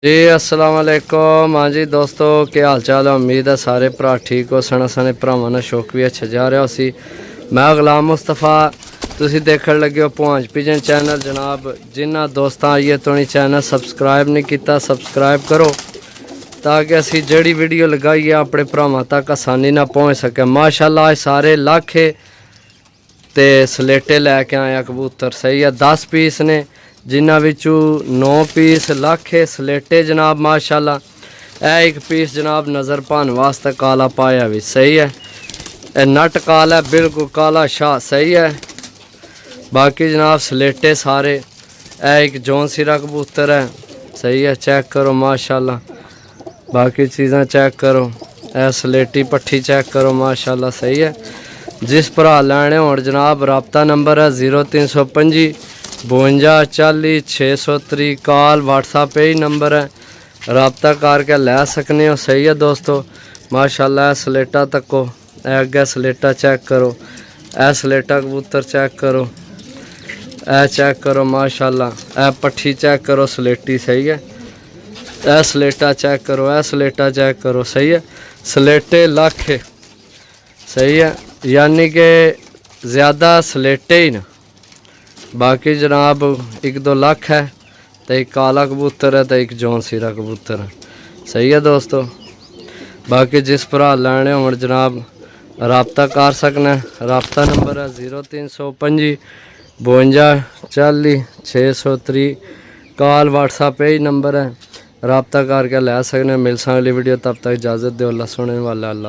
जी अस्सलाम वालेकुम। हाँ जी दोस्तों, क्या हाल चाल है। उम्मीद है सारे भरा ठीक हो। सना सने भरावां दा शौक भी अच्छा जा रहा उसी। मैं गुलाम मुस्तफा, तुसी देखण लगे हो पुंछ पिजन चैनल। जनाब जिन्होंने दोस्तों आइए तो चैनल सबसक्राइब नहीं किया, सबसक्राइब करो ताकि असी जड़ी वीडियो लगाइए अपने भरावां तक आसानी ना पहुँच सके। माशाल्लाह सारे लाखे ते सलेटे लैके आया कबूतर। सही है, 10 पीस ने जिन्हों विचू 9 पीस लाखे सलेटे जनाब। माशाल्लाह एक पीस जनाब नज़र पाने वास्ते काला पाया भी। सही है, नट काला है, बिल्कुल काला शाह। सही है, बाकी जनाब सलेटे सारे। एक जौन सिरा कबूतर है। सही है, चेक करो माशाल्लाह। बाकी चीज़ें चेक करो, ए सलेटी पट्ठी चेक करो माशाल्लाह। सही है, जिस भरा लैने हो जनाब रबता नंबर है 0325 52 40 630। कॉल व्हाट्सएप ही नंबर है, रबता करके लै सकने हो। सही है दोस्तों, माशाल्लाह सलेटा तको, अगे सलेटा चेक करो, ए सलेटा कबूतर चेक करो, ए चेक करो माशाल्लाह। ए पट्ठी चेक करो सलेटी। सही है, ए सलेटा चेक करो, ए सलेटा चेक करो। सही है, सलेटे लाखे। सही है, यानी कि ज़्यादा सलेटे ही ना। बाकी जनाब 1-2 लाख है, तो एक काला कबूतर है, तो एक जौन सिरा कबूतर है। सही है दोस्तों, बाकी जिस भरा लैने हो जनाब रबता कर सकना। रबता नंबर है 0325 52 40 630। कॉल व्हाट्सएप ही नंबर है, रबता करके लै सकने। मिल अगली वीडियो, तब तक इजाज़त दो। अल्लाह सुनने वाला अल्लाह।